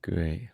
Great.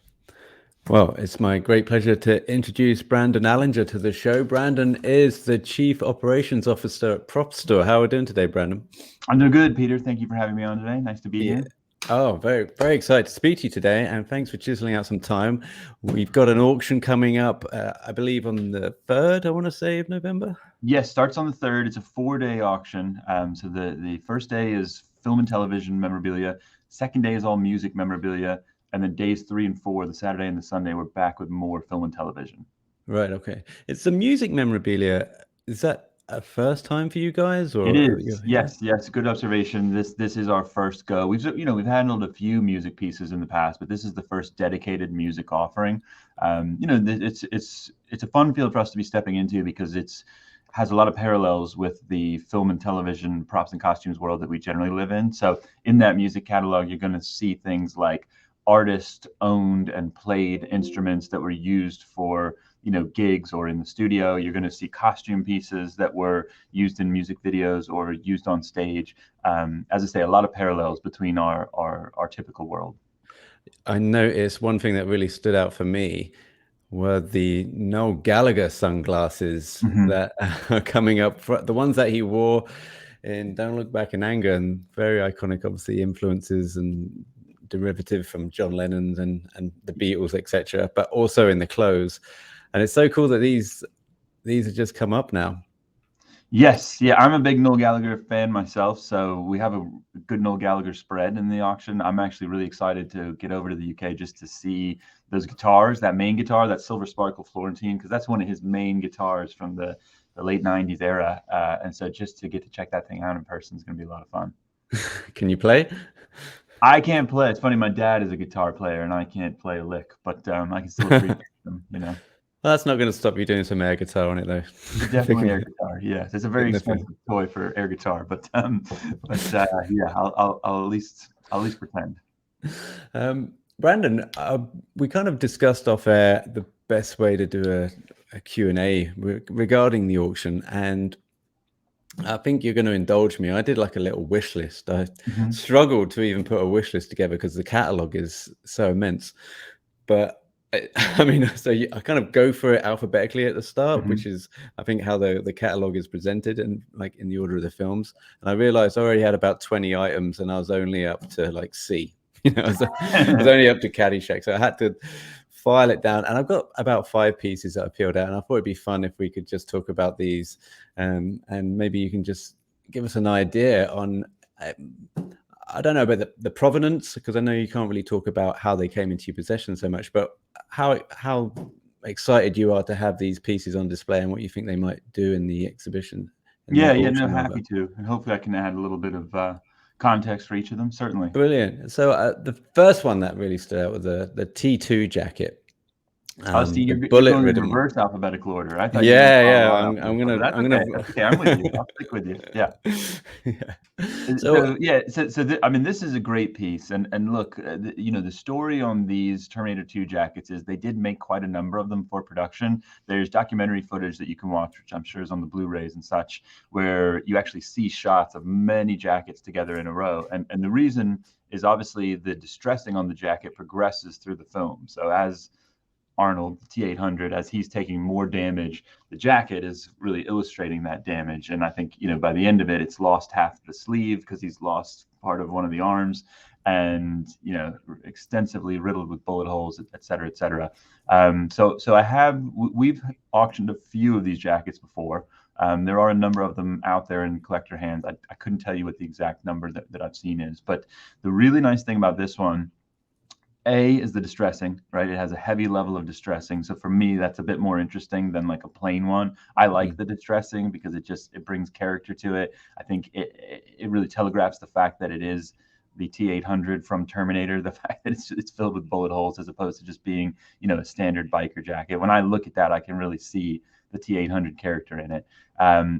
Well, it's my great pleasure to introduce Brandon Alinger to the show. Brandon is the Chief Operations Officer at Prop Store. How are we doing today, Brandon? I'm doing good, Peter. Thank you for having me on today. Nice to be Yeah. here. Oh, very, very excited to speak to you today, and thanks for chiseling out some time. We've got an auction coming up, I believe, on the 3rd, I want to say, of November. Yes, starts on the 3rd. It's a 4-day auction. So the first day is film and television memorabilia. Second day is all music memorabilia. And then days 3 and 4, the Saturday and the Sunday, we're back with more film and television. Right, okay. It's the music memorabilia. Is that a first time for you guys, It or is. Yes. Good observation. This is our first go. We've handled a few music pieces in the past, but this is the first dedicated music offering. It's a fun field for us to be stepping into because it's has a lot of parallels with the film and television props and costumes world that we generally live in. So in that music catalog, you're going to see things like artist owned and played instruments that were used for gigs or in the studio. You're going to see costume pieces that were used in music videos or used on stage. As I say, a lot of parallels between our typical world. I noticed one thing that really stood out for me were the Noel Gallagher sunglasses that are coming up, the ones that he wore in Don't Look Back in Anger, and very iconic, obviously, influences and derivative from John Lennon's and the Beatles, etc., but also in the clothes. And it's so cool that these have just come up now. Yes, yeah, I'm a big Noel Gallagher fan myself, so we have a good Noel Gallagher spread in the auction. I'm actually really excited to get over to the UK just to see those guitars, that main guitar, that Silver Sparkle Florentine, because that's one of his main guitars from the late 90s era. And so just to get to check that thing out in person is going to be a lot of fun. Can you play? I can't play. It's funny, my dad is a guitar player and I can't play a lick, but I can still appreciate them. Well, that's not going to stop you doing some air guitar on it, though. Definitely air guitar. Yes, it's a very expensive toy for air guitar, but yeah, I'll at least pretend. Brandon, we kind of discussed off air the best way to do a Q&A regarding the auction, and I think you're going to indulge me. I did like a little wish list. I struggled to even put a wish list together because the catalog is so immense, but I mean, so I kind of go for it alphabetically at the start, which is, I think, how the catalog is presented and like in the order of the films. And I realized I already had about 20 items and I was only up to like C. I was only up to Caddyshack. So I had to file it down. And I've got about 5 pieces that I peeled out. And I thought it'd be fun if we could just talk about these. And maybe you can just give us an idea on I don't know about the provenance, because I know you can't really talk about how they came into your possession so much, but how excited you are to have these pieces on display and what you think they might do in the exhibition. Yeah, no, happy to. And hopefully I can add a little bit of context for each of them, certainly. Brilliant. So the first one that really stood out was the T2 jacket. See, you're going in reverse alphabetical order. I thought you were I'm gonna. Okay, I'm with you. I'll stick with you. Yeah. I mean, this is a great piece, and look, the story on these Terminator 2 jackets is they did make quite a number of them for production. There's documentary footage that you can watch, which I'm sure is on the Blu-rays and such, where you actually see shots of many jackets together in a row, and the reason is obviously the distressing on the jacket progresses through the film. So as Arnold, the T800, as he's taking more damage, the jacket is really illustrating that damage. And I think, by the end of it, it's lost half the sleeve because he's lost part of one of the arms and, extensively riddled with bullet holes, et cetera, et cetera. We've auctioned a few of these jackets before. There are a number of them out there in collector hands. I couldn't tell you what the exact number that I've seen is, but the really nice thing about this one, A, is the distressing, right? It has a heavy level of distressing. So for me, that's a bit more interesting than like a plain one. I like the distressing because it brings character to it. I think it really telegraphs the fact that it is the T800 from Terminator, the fact that it's filled with bullet holes as opposed to just being, a standard biker jacket. When I look at that, I can really see the T800 character in it.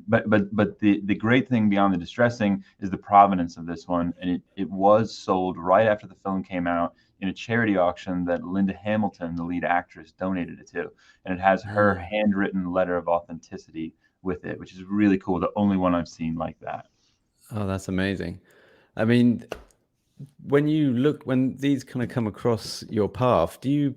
But the great thing beyond the distressing is the provenance of this one. And it was sold right after the film came out in a charity auction that Linda Hamilton, the lead actress, donated it to. And it has her handwritten letter of authenticity with it, which is really cool. The only one I've seen like that. Oh, that's amazing. I mean, when these kind of come across your path, do you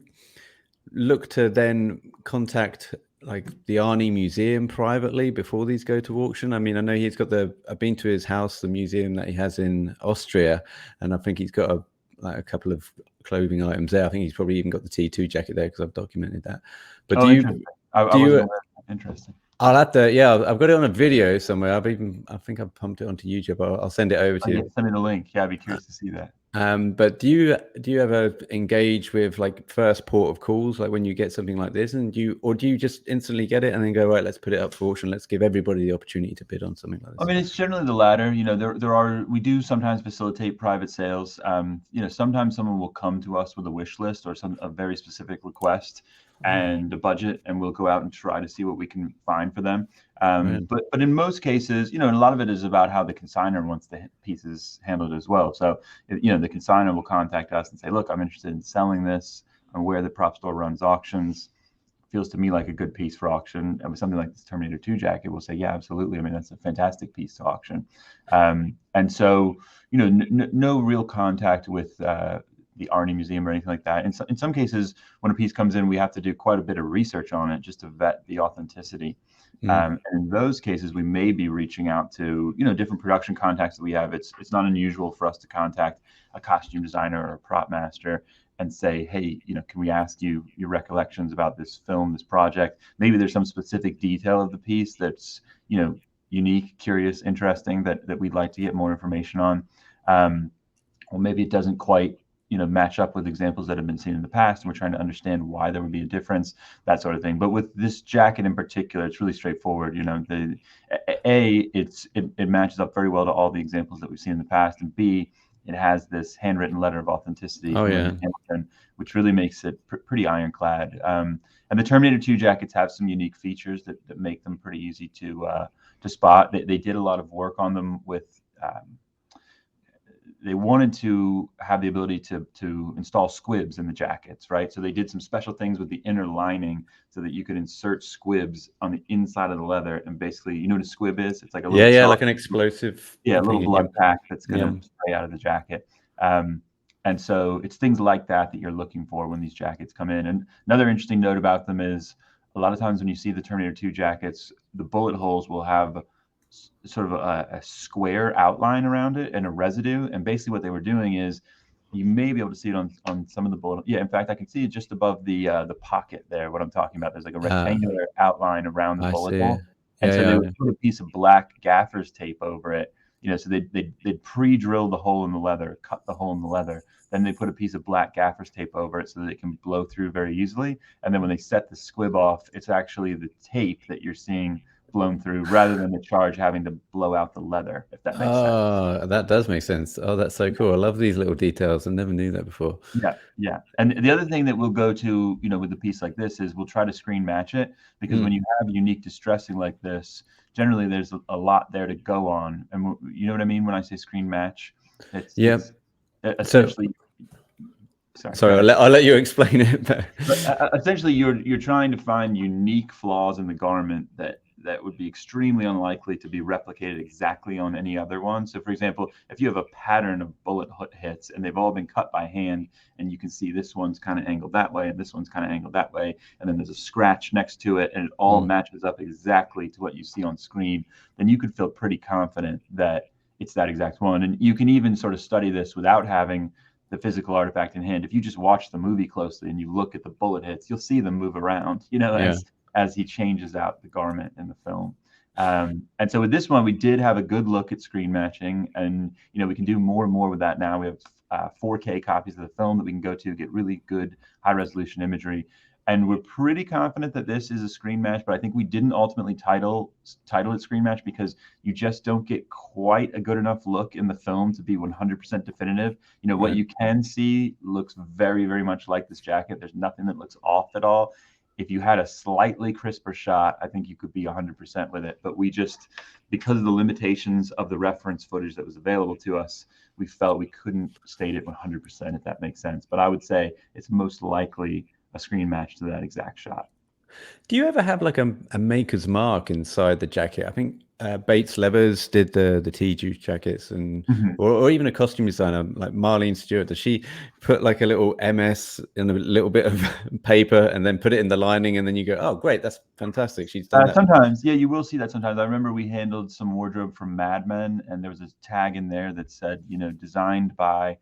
look to then contact like the Arnie Museum privately before these go to auction? I mean, I know he's got I've been to his house, the museum that he has in Austria, and I think he's got a couple of clothing items there. I think he's probably even got the T2 jacket there because I've documented that. But Oh, interesting. I do wasn't you? aware of that. Interesting. I'll have to, yeah, I've got it on a video somewhere. I think I've pumped it onto YouTube. I'll send it over to Yeah, you. send me the link. Yeah, I'd be curious to see that. But do you ever engage with like first port of calls, like when you get something like this, and do you just instantly get it and then go, right, let's put it up for auction, let's give everybody the opportunity to bid on something like I this? mean, it's generally the latter. You know, we do sometimes facilitate private sales. You know, sometimes someone will come to us with a wish list or a very specific request and a budget, and we'll go out and try to see what we can find for them. Right. But in most cases, you know, and a lot of it is about how the consignor wants the pieces handled as well. So, you know, the consignor will contact us and say, look, I'm interested in selling this. I'm aware the prop store runs auctions. Feels to me like a good piece for auction. And with something like this Terminator 2 jacket, we'll say, yeah, absolutely. I mean, that's a fantastic piece to auction. And so, you know, no real contact with the Arnie Museum or anything like that. In some cases, when a piece comes in, we have to do quite a bit of research on it just to vet the authenticity. And in those cases, we may be reaching out to, you know, different production contacts that we have. It's not unusual for us to contact a costume designer or a prop master and say, hey, you know, can we ask you your recollections about this film, this project? Maybe there's some specific detail of the piece that's, you know, unique, curious, interesting that we'd like to get more information on. Or maybe it doesn't quite, you know, match up with examples that have been seen in the past, and we're trying to understand why there would be a difference, that sort of thing. But with this jacket in particular, it's really straightforward. You know, it matches up very well to all the examples that we've seen in the past, and B, it has this handwritten letter of authenticity Oh from yeah. Linda Hamilton, which really makes it pretty ironclad. And the Terminator 2 jackets have some unique features that make them pretty easy to spot. They did a lot of work on them with they wanted to have the ability to install squibs in the jackets, right? So they did some special things with the inner lining so that you could insert squibs on the inside of the leather. And basically, you know what a squib is? It's like a little Yeah, like an explosive a little thing. blood pack that's going Yeah. to spray out of the jacket. And so it's things like that you're looking for when these jackets come in. And another interesting note about them is a lot of times when you see the Terminator 2 jackets, the bullet holes will have sort of a square outline around it and a residue. And basically what they were doing is you may be able to see it on some of the bullet. Yeah, in fact, I can see it just above the pocket there, what I'm talking about. There's like a rectangular outline around the I bullet see. hole. And Yeah, so they yeah. would put a piece of black gaffer's tape over it, you know, so they'd pre-drill the hole in the leather, cut the hole in the leather. Then they put a piece of black gaffer's tape over it so that it can blow through very easily. And then when they set the squib off, it's actually the tape that you're seeing blown through rather than the charge having to blow out the leather, if that makes sense. Oh, that does make sense. Oh, that's so cool. I love these little details. I never knew that before. Yeah, yeah. And the other thing that we'll go to, you know, with a piece like this is we'll try to screen match it because when you have unique distressing like this, generally there's a lot there to go on. And you know what I mean when I say screen match? It's Yeah. So essentially. Sorry, go sorry, ahead. I'll let you explain it. But essentially, you're trying to find unique flaws in the garment that would be extremely unlikely to be replicated exactly on any other one. So, for example, if you have a pattern of bullet hits and they've all been cut by hand, and you can see this one's kind of angled that way, and this one's kind of angled that way, and then there's a scratch next to it, and it all matches up exactly to what you see on screen, then you could feel pretty confident that it's that exact one. And you can even sort of study this without having the physical artifact in hand. If you just watch the movie closely and you look at the bullet hits, you'll see them move around, you know, Yeah. as he changes out the garment in the film. And so with this one, we did have a good look at screen matching, and you know we can do more and more with that now. We have 4K copies of the film that we can go to get really good high resolution imagery, and we're pretty confident that this is a screen match. But I think we didn't ultimately title it screen match because you just don't get quite a good enough look in the film to be 100% definitive. You know, what Right. you can see looks very, very much like this jacket. There's nothing that looks off at all. If you had a slightly crisper shot, I think you could be 100% with it. But we just, because of the limitations of the reference footage that was available to us, we felt we couldn't state it 100%, if that makes sense. But I would say it's most likely a screen match to that exact shot. Do you ever have like a maker's mark inside the jacket? I think Bates Levers did the tea juice jackets, and Mhm. or even a costume designer like Marlene Stewart. Does she put like a little MS in a little bit of paper and then put it in the lining, and then you go, oh great, that's fantastic, she's done that. Sometimes, yeah, you will see that sometimes. I remember we handled some wardrobe from Mad Men, and there was a tag in there that said, designed by,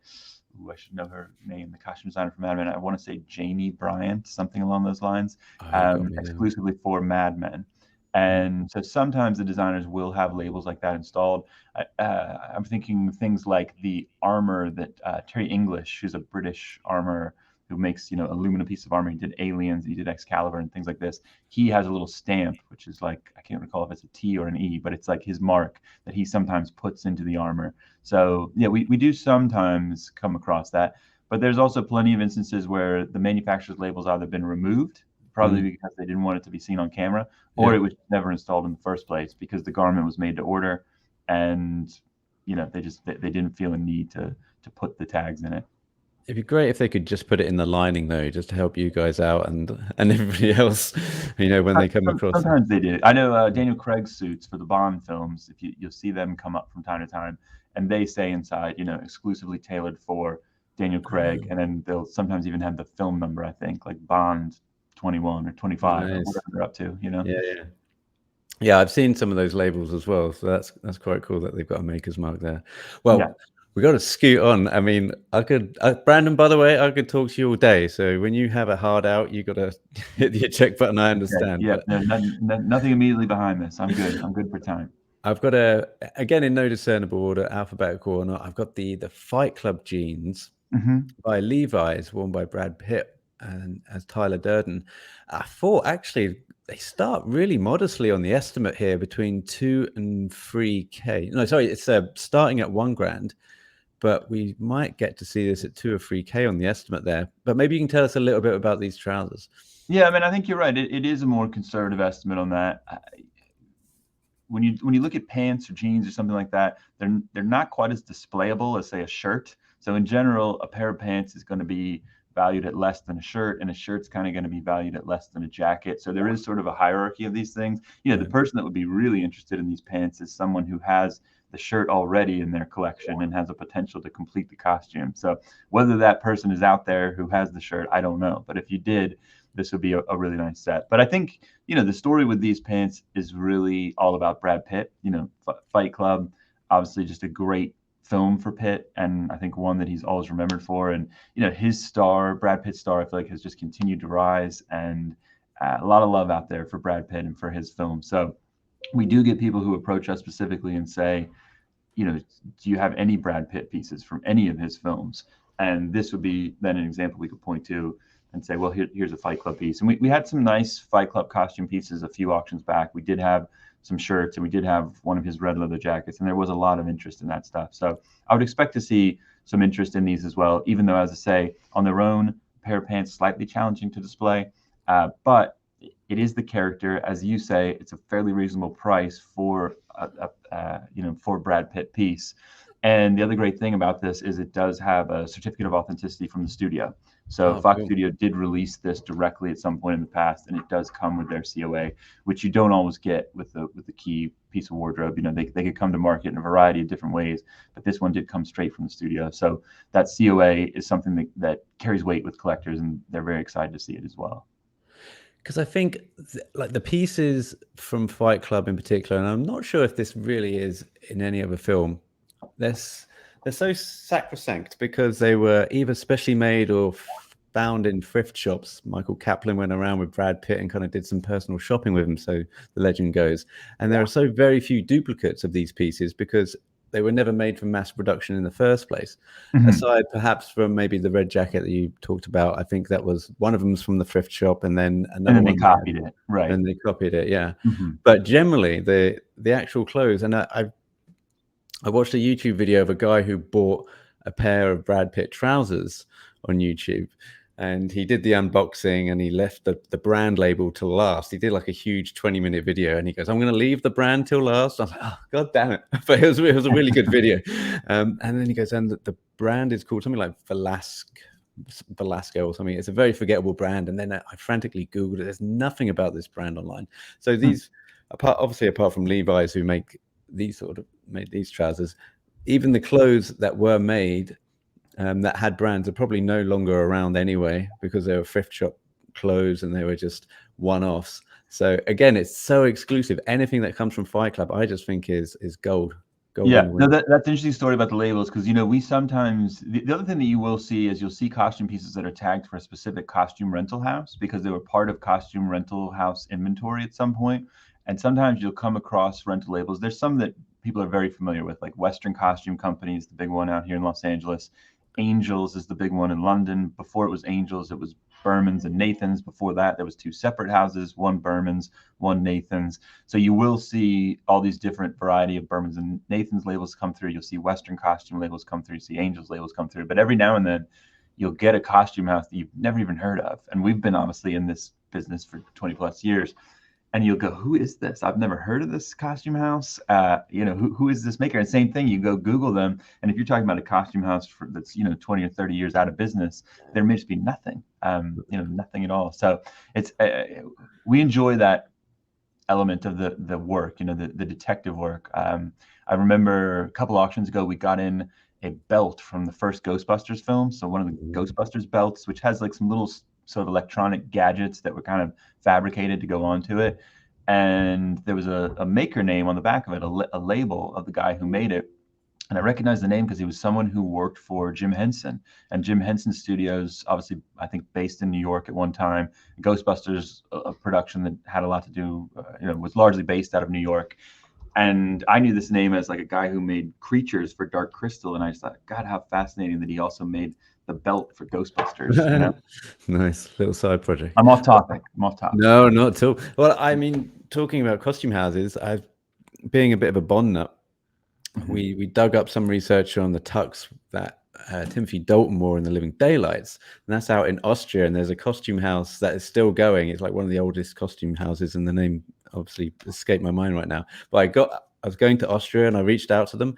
I should know her name, the costume designer for Mad Men. I want to say Janie Bryant, something along those lines, Oh, you got me there. exclusively for Mad Men. And so sometimes the designers will have labels like that installed. I'm thinking things like the armor that Terry English, who's a British armor who makes aluminum piece of armor. He did Aliens, he did Excalibur, and things like this. He has a little stamp, which is like, I can't recall if it's a T or an E, but it's like his mark that he sometimes puts into the armor. So yeah, we do sometimes come across that, but there's also plenty of instances where the manufacturer's label's either been removed, probably because they didn't want it to be seen on camera, or Yeah. it was never installed in the first place because the garment was made to order, and they didn't feel a need to put the tags in it. It'd be great if they could just put it in the lining though, just to help you guys out and everybody else, when they come across it. Sometimes they did. I know Daniel Craig's suits for the Bond films. If you'll see them come up from time to time, and they say inside, exclusively tailored for Daniel Craig, and then they'll sometimes even have the film number. I think like Bond 21 or 25 or Nice. whatever they're up to. Yeah, I've seen some of those labels as well, so that's quite cool that they've got a maker's mark there. Well, Yeah. we got to scoot on. I mean, Brandon, by the way, I could talk to you all day. So when you have a hard out, you got to hit the eject button. I understand. Yeah. But Nothing immediately behind this. I'm good. I'm good for time. I've got again in no discernible order, alphabetical or not. I've got the Fight Club jeans by Levi's, worn by Brad Pitt and as Tyler Durden. I thought actually they start really modestly on the estimate here, between 2 and 3K. No, sorry, it's starting at $1,000. But we might get to see this at 2 or 3K on the estimate there. But maybe you can tell us a little bit about these trousers. Yeah, I mean, I think you're right. It is a more conservative estimate on that. When you look at pants or jeans or something like that, they're not quite as displayable as, say, a shirt. So in general, a pair of pants is going to be valued at less than a shirt, and a shirt's kind of going to be valued at less than a jacket. So there is sort of a hierarchy of these things. The person that would be really interested in these pants is someone who has the shirt already in their collection and has a potential to complete the costume. So whether that person is out there who has the shirt, I don't know. But if you did, this would be a really nice set. But I think, the story with these pants is really all about Brad Pitt. Fight Club, obviously just a great film for Pitt, and I think one that he's always remembered for. And his star, Brad Pitt's star, I feel like has just continued to rise, and a lot of love out there for Brad Pitt and for his film. So we do get people who approach us specifically and say, do you have any Brad Pitt pieces from any of his films? And this would be then an example we could point to and say, well, here's a Fight Club piece. And we had some nice Fight Club costume pieces a few auctions back. We did have some shirts, and we did have one of his red leather jackets, and there was a lot of interest in that stuff. So I would expect to see some interest in these as well, even though, as I say, on their own, a pair of pants slightly challenging to display. But it is the character, as you say, it's a fairly reasonable price for for Brad Pitt piece. And the other great thing about this is it does have a certificate of authenticity from the studio. So Fox cool. Studio did release this directly at some point in the past, and it does come with their COA, which you don't always get with the key piece of wardrobe. They could come to market in a variety of different ways, but this one did come straight from the studio. So that COA is something that carries weight with collectors, and they're very excited to see it as well. Because I think like the pieces from Fight Club in particular, and I'm not sure if this really is in any other film, they're so sacrosanct because they were either specially made or found in thrift shops. Michael Kaplan went around with Brad Pitt and kind of did some personal shopping with him, so the legend goes. And there are so very few duplicates of these pieces because they were never made for mass production in the first place. Aside perhaps from maybe the red jacket that you talked about, I think that was one of them's from the thrift shop, and then another and then one they copied it, right? And they copied it, yeah. But generally, the actual clothes, and I watched a YouTube video of a guy who bought a pair of Brad Pitt trousers on YouTube, and he did the unboxing and he left the brand label till last. He did like a huge 20-minute video, and he goes, I'm going to leave the brand till last. I was like, oh, God damn it. But it was a really good video. And then he goes, and the brand is called something like Velasco or something. It's a very forgettable brand. And then I frantically Googled it. There's nothing about this brand online. So these apart from Levi's, who make these trousers, even the clothes that were made that had brands are probably no longer around anyway, because they were thrift shop clothes and they were just one-offs. So again, it's so exclusive. Anything that comes from Fight Club, I just think is gold. Yeah, In the no, ring. that's an interesting story about the labels, because we sometimes, the other thing that you will see is you'll see costume pieces that are tagged for a specific costume rental house because they were part of costume rental house inventory at some point. And sometimes you'll come across rental labels. There's some that people are very familiar with, like Western Costume Company is the big one out here in Los Angeles. Angels is the big one in London. Before it was Angels, it was Berman's and Nathan's. Before that, there was two separate houses, one Berman's, one Nathan's. So you will see all these different variety of Berman's and Nathan's labels come through. You'll see Western costume labels come through. You see Angels labels come through. But every now and then, you'll get a costume house that you've never even heard of. And we've been obviously in this business for 20 plus years. And you'll go, who is this? I've never heard of this costume house. Who is this maker? And same thing, you go Google them. And if you're talking about a costume house that's 20 or 30 years out of business, there may just be nothing, nothing at all. So it's we enjoy that element of the work, the detective work. I remember a couple auctions ago, we got in a belt from the first Ghostbusters film. So one of the Ghostbusters belts, which has like some little sort of electronic gadgets that were kind of fabricated to go onto it. And there was a maker name on the back of it, a label of the guy who made it. And I recognized the name because he was someone who worked for Jim Henson. And Jim Henson Studios, obviously, I think based in New York at one time. Ghostbusters, a production that had a lot to do, was largely based out of New York. And I knew this name as like a guy who made creatures for Dark Crystal. And I just thought, God, how fascinating that he also made the belt for Ghostbusters. Nice little side project. I'm off topic. No, not at all. Well, I mean, talking about costume houses, being a bit of a Bond nut, we dug up some research on the tux that Timothy Dalton wore in The Living Daylights, and that's out in Austria. And there's a costume house that is still going. It's like one of the oldest costume houses, and the name obviously escaped my mind right now. But I was going to Austria, and I reached out to them,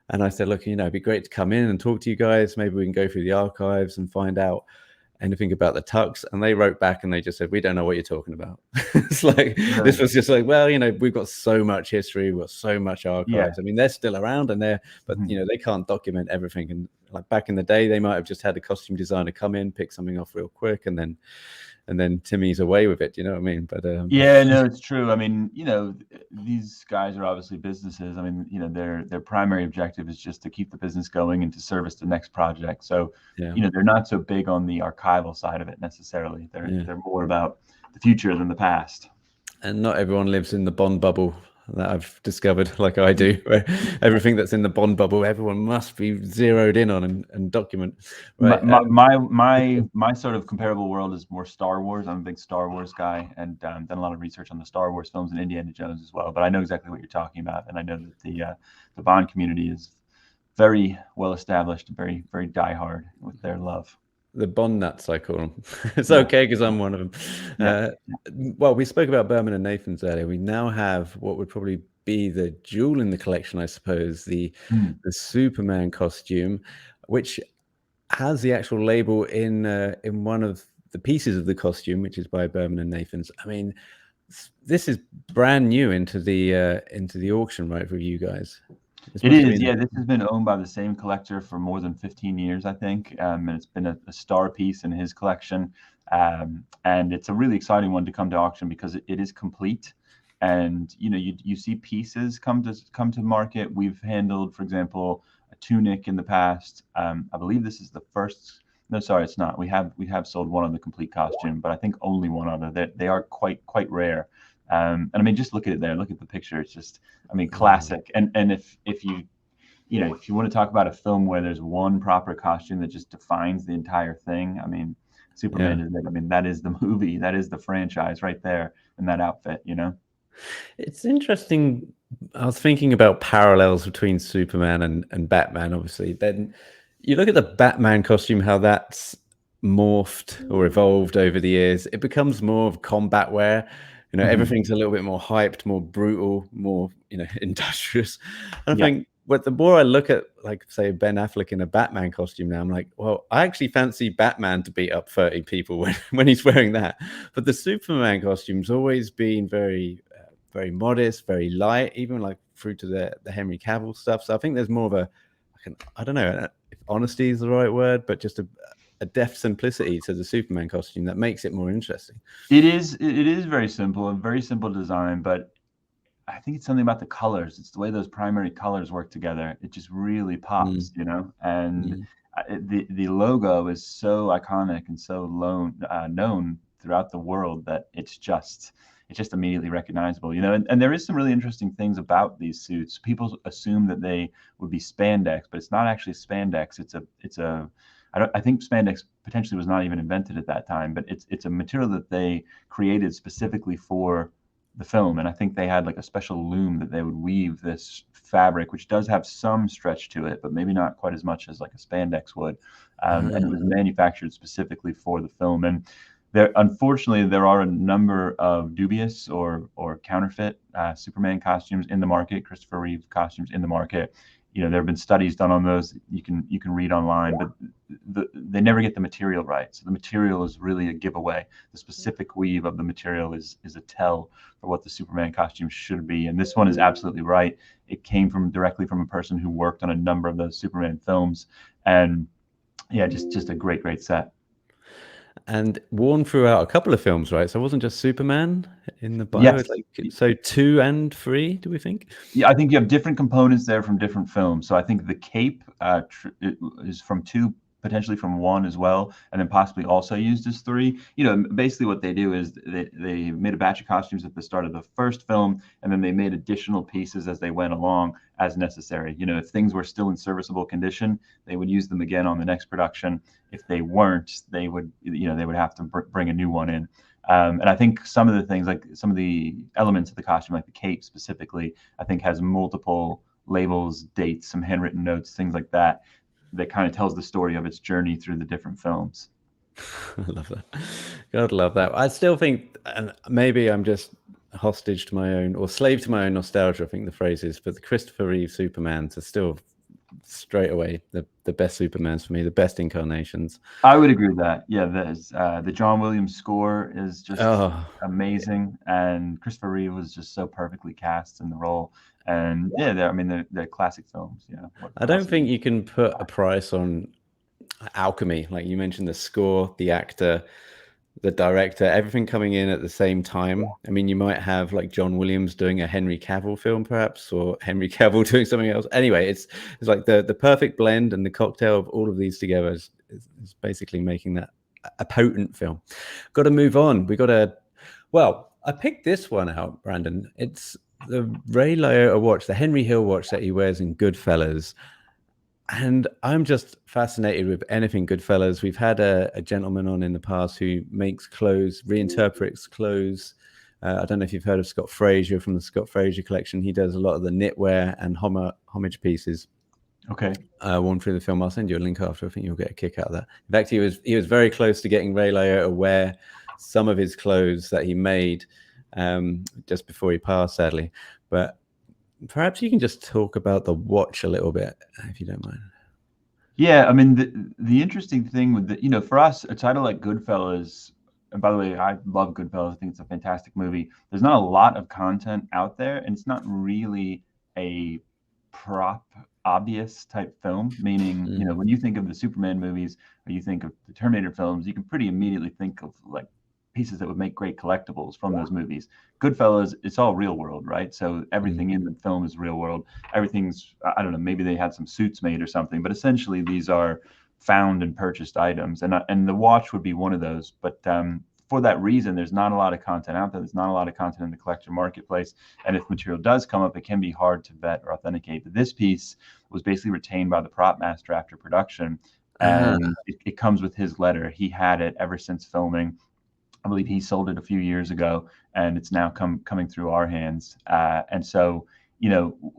and I said, look, it'd be great to come in and talk to you guys. Maybe we can go through the archives and find out anything about the tux. And they wrote back and they just said, we don't know what you're talking about. It's like, this was just like, well, we've got so much history, we've got so much archives. I mean, they're still around and but they can't document everything. And like back in the day, they might have just had a costume designer come in, pick something off real quick, and then Timmy's away with it. You know what I mean? But yeah, no, it's true. I mean, these guys are obviously businesses. I mean, their primary objective is just to keep the business going and to service the next project. So, they're not so big on the archival side of it necessarily. They're more about the future than the past. And not everyone lives in the Bond bubble that I've discovered, like I do, where everything that's in the Bond bubble, everyone must be zeroed in on and document. Right? My sort of comparable world is more Star Wars. I'm a big Star Wars guy, and done a lot of research on the Star Wars films and Indiana Jones as well. But I know exactly what you're talking about, and I know that the Bond community is very well established, very very diehard with their love. The Bond nuts, I call them. It's okay because I'm one of them. Well, we spoke about Berman and Nathan's earlier. We now have what would probably be the jewel in the collection, I suppose, the Superman costume, which has the actual label in one of the pieces of the costume, which is by Berman and Nathan's. I mean, this is brand new into the auction, right, for you guys? It is, yeah. This has been owned by the same collector for more than 15 years, I think. And it's been a star piece in his collection. And it's a really exciting one to come to auction because it is complete. And you see pieces come to market. We've handled, for example, a tunic in the past. I believe this is the first. No, sorry, it's not. We have sold one of the complete costume, but I think only one other. They are quite rare. And I mean, just look at it there. Look at the picture. It's just, I mean, classic. And if you want to talk about a film where there's one proper costume that just defines the entire thing, I mean, Superman is it. I mean, that is the movie. That is the franchise right there in that outfit. It's interesting. I was thinking about parallels between Superman and Batman. Obviously, then you look at the Batman costume, how that's morphed or evolved over the years. It becomes more of combat wear. Everything's a little bit more hyped, more brutal, more, industrious. And I think, but the more I look at, like, say, Ben Affleck in a Batman costume now, I'm like, well, I actually fancy Batman to beat up 30 people when he's wearing that. But the Superman costume's always been very very modest, very light, even like through to the Henry Cavill stuff. So I think there's more of a, I don't know if honesty is the right word, but just a deft simplicity to the Superman costume that makes it more interesting. It is very simple, a very simple design, but I think it's something about the colors. It's the way those primary colors work together. It just really pops, you know. And Mm. the logo is so iconic and so known throughout the world that it's just immediately recognizable, you know. And there is some really interesting things about these suits. People assume that they would be spandex, but it's not actually spandex. I think spandex potentially was not even invented at that time, but it's a material that they created specifically for the film. And I think they had like a special loom that they would weave this fabric, which does have some stretch to it, but maybe not quite as much as like a spandex would. And it was manufactured specifically for the film. And unfortunately, there are a number of dubious or counterfeit Superman costumes in the market, Christopher Reeve costumes in the market. You know, there have been studies done on those. You can read online, but they never get the material right. So the material is really a giveaway. The specific weave of the material is a tell for what the Superman costume should be. And this one is absolutely right. It came directly from a person who worked on a number of those Superman films, and yeah, just a great set. And worn throughout a couple of films, right? So it wasn't just Superman in the bio. Yes. It's like, so 2 and 3, do we think? Yeah, I think you have different components there from different films. So I think the cape is from 2, potentially from 1 as well, and then possibly also used as 3. You know, basically what they do is they made a batch of costumes at the start of the first film, and then they made additional pieces as they went along as necessary. You know, if things were still in serviceable condition, they would use them again on the next production. If they weren't, they would have to bring a new one in. And I think some of the things, like some of the elements of the costume, like the cape specifically, I think has multiple labels, dates, some handwritten notes, things like that, that kind of tells the story of its journey through the different films. I love that. God, love that. I still think, and maybe I'm just hostage to my own, or slave to my own nostalgia, I think the phrase is, but the Christopher Reeve Supermans are still straight away the best Supermans for me, the best incarnations. I would agree with that. Yeah, the John Williams score is just Oh, amazing, and Christopher Reeve was just so perfectly cast in the role. And yeah, they're classic films. You know, I don't think you can put a price on alchemy. Like you mentioned, the score, the actor, the director, everything coming in at the same time. I mean, you might have like John Williams doing a Henry Cavill film, perhaps, or Henry Cavill doing something else. Anyway, it's like the perfect blend, and the cocktail of all of these together is basically making that a potent film. Got to move on. We got to. Well, I picked this one out, Brandon. It's the Ray Liotta watch, the Henry Hill watch that he wears in Goodfellas. And I'm just fascinated with anything Goodfellas. We've had a gentleman on in the past who makes clothes, reinterprets clothes. I don't know if you've heard of Scott Frazier from the Scott Frazier collection. He does a lot of the knitwear and homage pieces. Okay. Worn through the film. I'll send you a link after. I think you'll get a kick out of that. In fact, he was very close to getting Ray Liotta to wear some of his clothes that he made just before he passed, sadly. But perhaps you can just talk about the watch a little bit, if you don't mind. Yeah, I mean the interesting thing with for us, a title like Goodfellas, and by the way, I love Goodfellas. I think it's a fantastic movie. There's not a lot of content out there, and it's not really a prop obvious type film. Meaning, when you think of the Superman movies or you think of the Terminator films, you can pretty immediately think of like pieces that would make great collectibles from those movies. Goodfellas, it's all real world, right? So everything in the film is real world. Everything's, I don't know, maybe they had some suits made or something, but essentially these are found and purchased items, and the watch would be one of those. But for that reason, there's not a lot of content out there. There's not a lot of content in the collector marketplace, and if material does come up, it can be hard to vet or authenticate. But this piece was basically retained by the prop master after production, and it comes with his letter. He had it ever since filming. I believe he sold it a few years ago, and it's now coming through our hands. And so,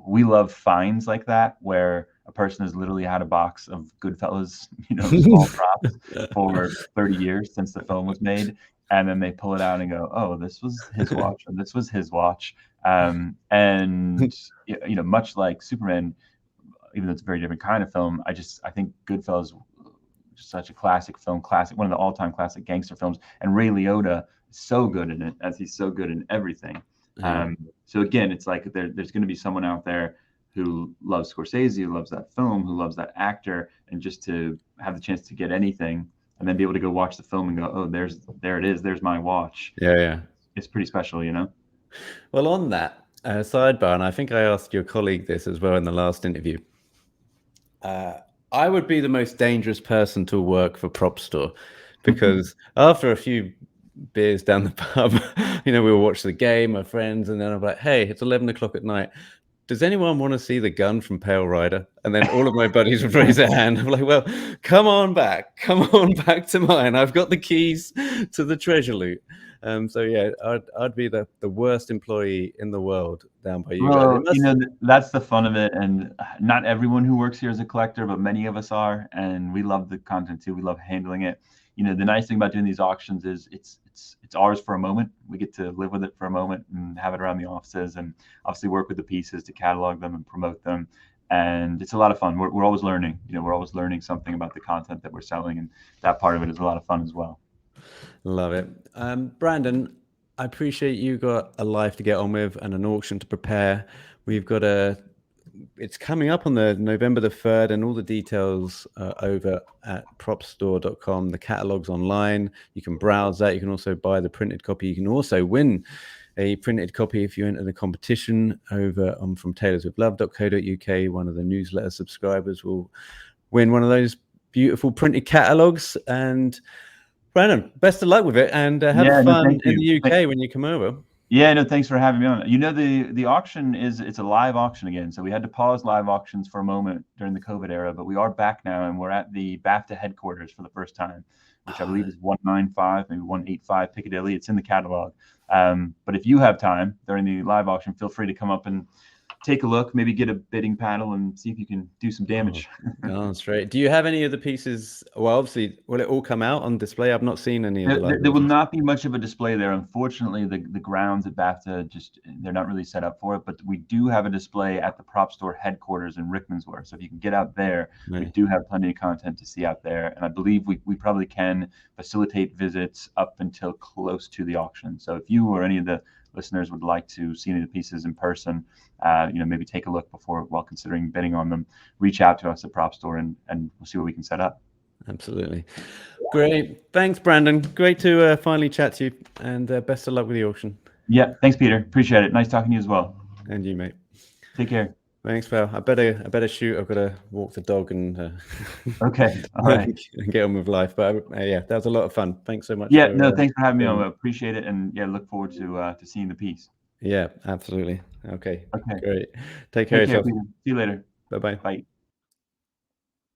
we love finds like that where a person has literally had a box of Goodfellas, small props for 30 years since the film was made, and then they pull it out and go, "Oh, this was his watch, or this was his watch." And much like Superman, even though it's a very different kind of film, I think Goodfellas, such a classic film, one of the all-time classic gangster films, and Ray Liotta is so good in it, as he's so good in everything. Yeah. So again, it's like there's going to be someone out there who loves Scorsese, who loves that film, who loves that actor, and just to have the chance to get anything and then be able to go watch the film and go, oh, there it is, there's my watch. Yeah. It's pretty special, you know? Well, on that sidebar, and I think I asked your colleague this as well in the last interview. I would be the most dangerous person to work for Prop Store, because after a few beers down the pub, we will watch the game, my friends, and then I'm like, hey, it's 11 o'clock at night. Does anyone want to see the gun from Pale Rider? And then all of my buddies would raise their hand. I'm like, well, come on back to mine. I've got the keys to the treasure loot. So yeah, I'd be the worst employee in the world down by you guys. Well, that's the fun of it, and not everyone who works here is a collector, but many of us are, and we love the content too. We love handling it. The nice thing about doing these auctions is it's ours for a moment. We get to live with it for a moment and have it around the offices, and obviously work with the pieces to catalog them and promote them. And it's a lot of fun. We're always learning. We're always learning something about the content that we're selling, and that part of it is a lot of fun as well. Love it. Brandon, I appreciate you got a life to get on with and an auction to prepare. We've got it's coming up on the November the 3rd, and all the details are over at propstore.com. The catalog's online. You can browse that. You can also buy the printed copy. You can also win a printed copy if you enter the competition over on From Tailors With Love.co.uk. One of the newsletter subscribers will win one of those beautiful printed catalogs. And Brandon, best of luck with it, and have fun in the UK when you come over. Yeah, no, thanks for having me on. The auction it's a live auction again. So we had to pause live auctions for a moment during the COVID era, but we are back now, and we're at the BAFTA headquarters for the first time, which I believe is 195, maybe 185 Piccadilly. It's in the catalog. But if you have time during the live auction, feel free to come up and take a look, maybe get a bidding panel and see if you can do some damage. Oh, that's great. Do you have any of the pieces? Well, obviously, will it all come out on display? I've not seen any of the There will not be much of a display there. Unfortunately, the grounds at BAFTA they're not really set up for it, but we do have a display at the Prop Store headquarters in Rickmansworth. So if you can get out there, we do have plenty of content to see out there. And I believe we probably can facilitate visits up until close to the auction. So if you or any of the listeners would like to see any of the pieces in person, maybe take a look while considering bidding on them, reach out to us at Prop Store and we'll see what we can set up. Absolutely. Great. Thanks, Brandon. Great to finally chat to you, and best of luck with the auction. Yeah. Thanks, Peter. Appreciate it. Nice talking to you as well. And you, mate. Take care. Thanks, pal. I better shoot. I've got to walk the dog and okay. All right. and get on with life. But yeah, that was a lot of fun. Thanks so much. Yeah. Thanks for having me on. I appreciate it, and yeah, look forward to seeing the piece. Yeah, absolutely. Okay. Great. Take care of yourself. See you later. Bye-bye. Bye.